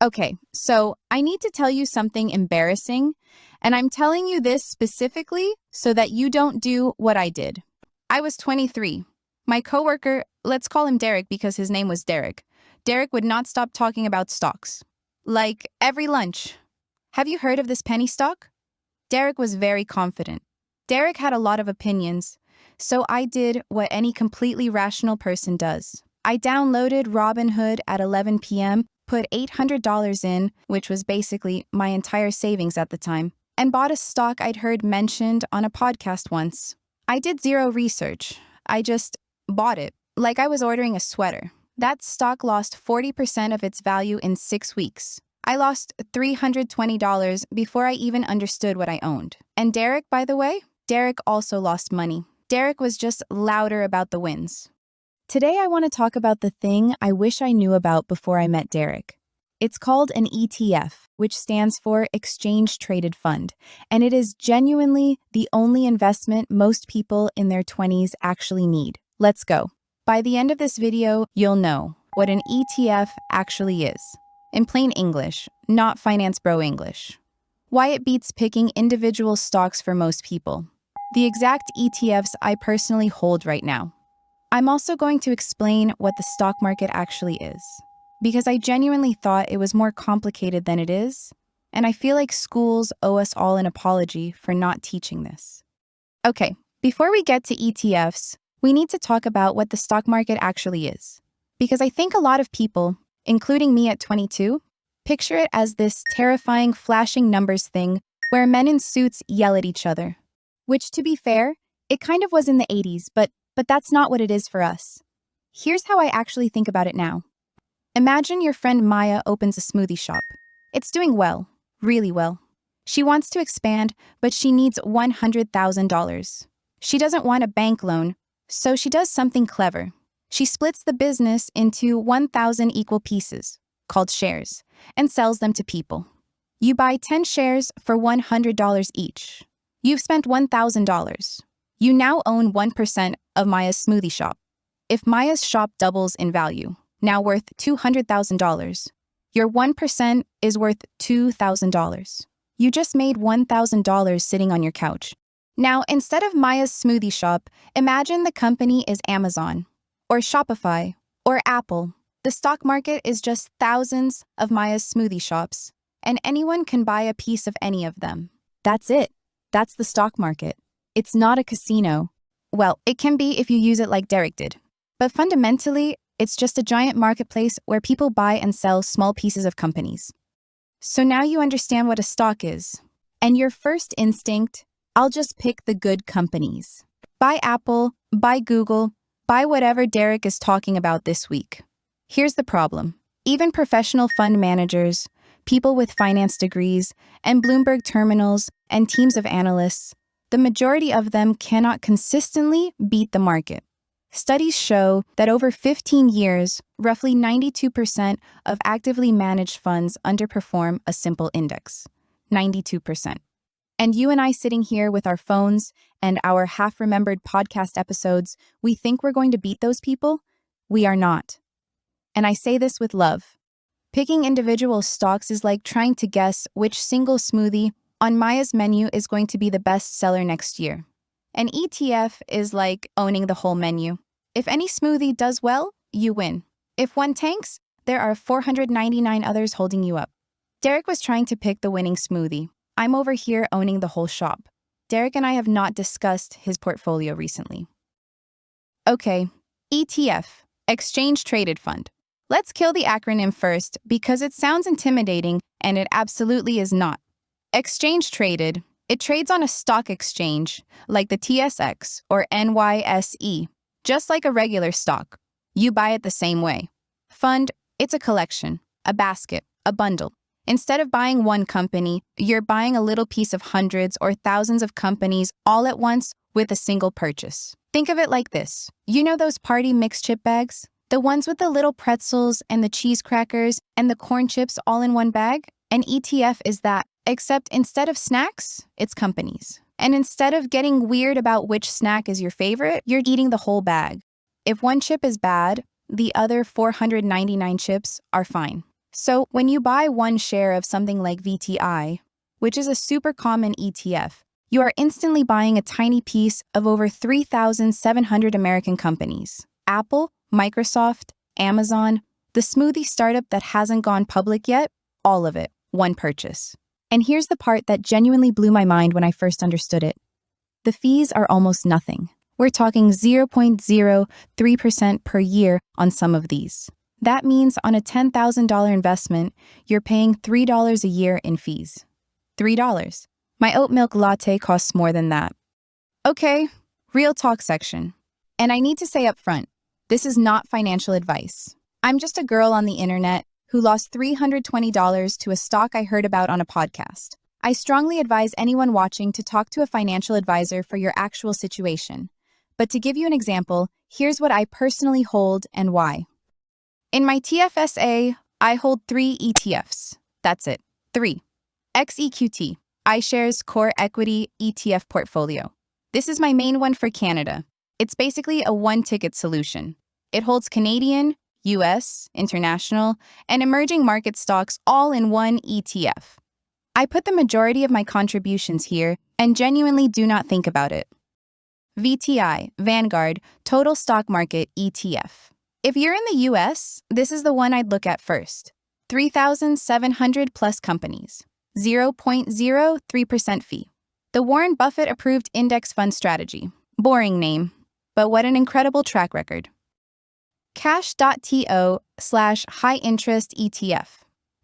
Okay, so I need to tell you something embarrassing, and I'm telling you this specifically so that you don't do what I did. I was 23. My coworker, let's call him Derek because his name was Derek. Derek would not stop talking about stocks. Like every lunch. Have you heard of this penny stock? Derek was very confident. Derek had a lot of opinions, so I did what any completely rational person does. I downloaded Robinhood at 11 p.m., put $800 in, which was basically my entire savings at the time, and bought a stock I'd heard mentioned on a podcast once. I did zero research. I just bought it, like I was ordering a sweater. That stock lost 40% of its value in 6 weeks. I lost $320 before I even understood what I owned. And Derek, by the way, Derek also lost money. Derek was just louder about the wins. Today I want to talk about the thing I wish I knew about before I met Derek. It's called an ETF, which stands for Exchange Traded Fund, and it is genuinely the only investment most people in their 20s actually need. Let's go. By the end of this video, you'll know what an ETF actually is. In plain English, not finance bro English. Why it beats picking individual stocks for most people. The exact ETFs I personally hold right now. I'm also going to explain what the stock market actually is, because I genuinely thought it was more complicated than it is, and I feel like schools owe us all an apology for not teaching this. Okay, before we get to ETFs, we need to talk about what the stock market actually is, because I think a lot of people, including me at 22, picture it as this terrifying flashing numbers thing where men in suits yell at each other. Which, to be fair, it kind of was in the 80s, but that's not what it is for us. Here's how I actually think about it now. Imagine your friend Maya opens a smoothie shop. It's doing well, really well. She wants to expand, but she needs $100,000. She doesn't want a bank loan, so she does something clever. She splits the business into 1,000 equal pieces, called shares, and sells them to people. You buy 10 shares for $100 each. You've spent $1,000. You now own 1% of Maya's smoothie shop. If Maya's shop doubles in value, now worth $200,000, your 1% is worth $2,000. You just made $1,000 sitting on your couch. Now, instead of Maya's smoothie shop, imagine the company is Amazon, or Shopify, or Apple. The stock market is just thousands of Maya's smoothie shops, and anyone can buy a piece of any of them. That's it. That's the stock market. It's not a casino. Well, it can be if you use it like Derek did. But fundamentally, it's just a giant marketplace where people buy and sell small pieces of companies. So now you understand what a stock is. And your first instinct, I'll just pick the good companies. Buy Apple, buy Google, buy whatever Derek is talking about this week. Here's the problem. Even professional fund managers, people with finance degrees, and Bloomberg terminals, and teams of analysts, the majority of them cannot consistently beat the market. Studies show that over 15 years, roughly 92% of actively managed funds underperform a simple index. 92%. And you and I sitting here with our phones and our half-remembered podcast episodes, we think we're going to beat those people? We are not. And I say this with love. Picking individual stocks is like trying to guess which single smoothie on Maya's menu is going to be the best seller next year. An ETF is like owning the whole menu. If any smoothie does well, you win. If one tanks, there are 499 others holding you up. Derek was trying to pick the winning smoothie. I'm over here owning the whole shop. Derek and I have not discussed his portfolio recently. Okay, ETF, Exchange Traded Fund. Let's kill the acronym first because it sounds intimidating and it absolutely is not. Exchange traded, it trades on a stock exchange like the TSX or NYSE, just like a regular stock. You buy it the same way. Fund, it's a collection, a basket, a bundle. Instead of buying one company, you're buying a little piece of hundreds or thousands of companies all at once with a single purchase. Think of it like this. You know those party mixed chip bags? The ones with the little pretzels and the cheese crackers and the corn chips all in one bag? An ETF is that, except instead of snacks, it's companies. And instead of getting weird about which snack is your favorite, you're eating the whole bag. If one chip is bad, the other 499 chips are fine. So when you buy one share of something like VTI, which is a super common ETF, you are instantly buying a tiny piece of over 3,700 American companies. Apple, Microsoft, Amazon, the smoothie startup that hasn't gone public yet, all of it, one purchase. And here's the part that genuinely blew my mind when I first understood it. The fees are almost nothing. We're talking 0.03% per year on some of these. That means on a $10,000 investment, you're paying $3 a year in fees. $3. My oat milk latte costs more than that. Okay, real talk section. And I need to say up front, this is not financial advice. I'm just a girl on the internet who lost $320 to a stock I heard about on a podcast. I strongly advise anyone watching to talk to a financial advisor for your actual situation. But to give you an example, here's what I personally hold and why. In my ETFs I, I hold 3 ETFs. That's it, 3. XEQT, iShares Core Equity ETF Portfolio. This is my main one for Canada. It's basically a one-ticket solution. It holds Canadian, US, international, and emerging market stocks all in one ETF. I put the majority of my contributions here and genuinely do not think about it. VTI, Vanguard, Total Stock Market ETF. If you're in the US, this is the one I'd look at first. 3,700 plus companies. 0.03% fee. The Warren Buffett approved index fund strategy. Boring name, but what an incredible track record. Cash.to/high interest ETF.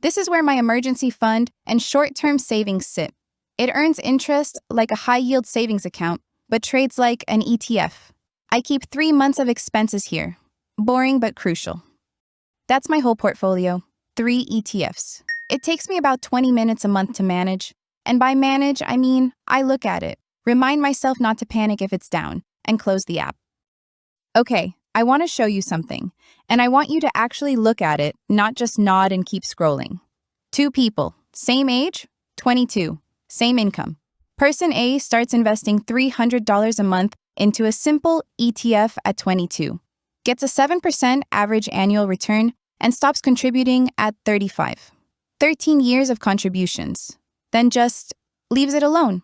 This is where my emergency fund and short-term savings sit. It earns interest like a high-yield savings account, but trades like an ETF. I keep 3 months of expenses here. Boring but crucial. That's my whole portfolio. 3 ETFs. It takes me about 20 minutes a month to manage. And by manage, I mean I look at it, remind myself not to panic if it's down, and close the app. Okay, I want to show you something, and I want you to actually look at it, not just nod and keep scrolling. 2 people, same age, 22, same income. Person A starts investing $300 a month into a simple ETF at 22, gets a 7% average annual return, and stops contributing at 35. 13 years of contributions, then just leaves it alone.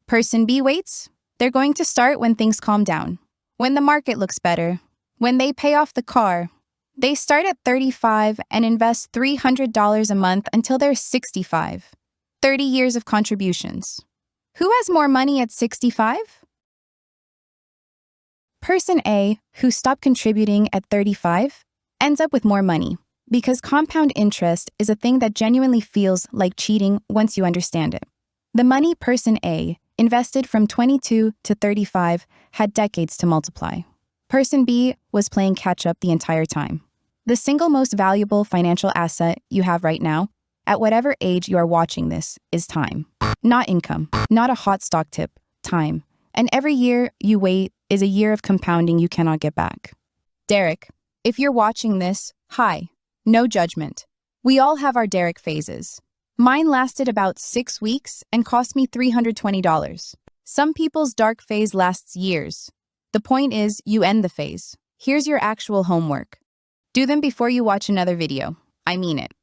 Person B waits. They're going to start when things calm down, when the market looks better, when they pay off the car. They start at 35 and invest $300 a month until they're 65. 30 years of contributions. Who has more money at 65? Person A, who stopped contributing at 35, ends up with more money. Because compound interest is a thing that genuinely feels like cheating once you understand it. The money person A invested from 22 to 35 had decades to multiply. Person B was playing catch-up the entire time. The single most valuable financial asset you have right now, at whatever age you are watching this, is time. Not income, not a hot stock tip, time. And every year you wait is a year of compounding you cannot get back. Derek, if you're watching this, hi. No judgment. We all have our Derek phases. Mine lasted about 6 weeks and cost me $320. Some people's dark phase lasts years. The point is, you end the phase. Here's your actual homework. Do them before you watch another video. I mean it.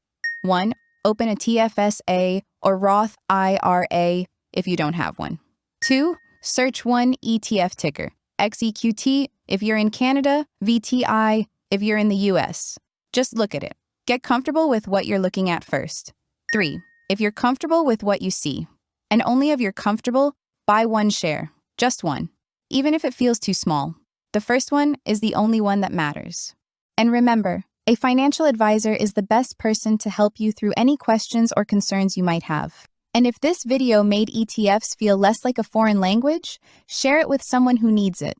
1. Open a ETFs I or Roth IRA if you don't have one. 2. Search one ETF ticker. XEQT if you're in Canada, VTI if you're in the US. Just look at it. Get comfortable with what you're looking at first. 3. If you're comfortable with what you see, and only if you're comfortable, buy one share. Just one. Even if it feels too small. The first one is the only one that matters. And remember, a financial advisor is the best person to help you through any questions or concerns you might have. And if this video made ETFs feel less like a foreign language, share it with someone who needs it.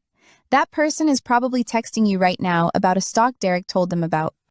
That person is probably texting you right now about a stock Derek told them about.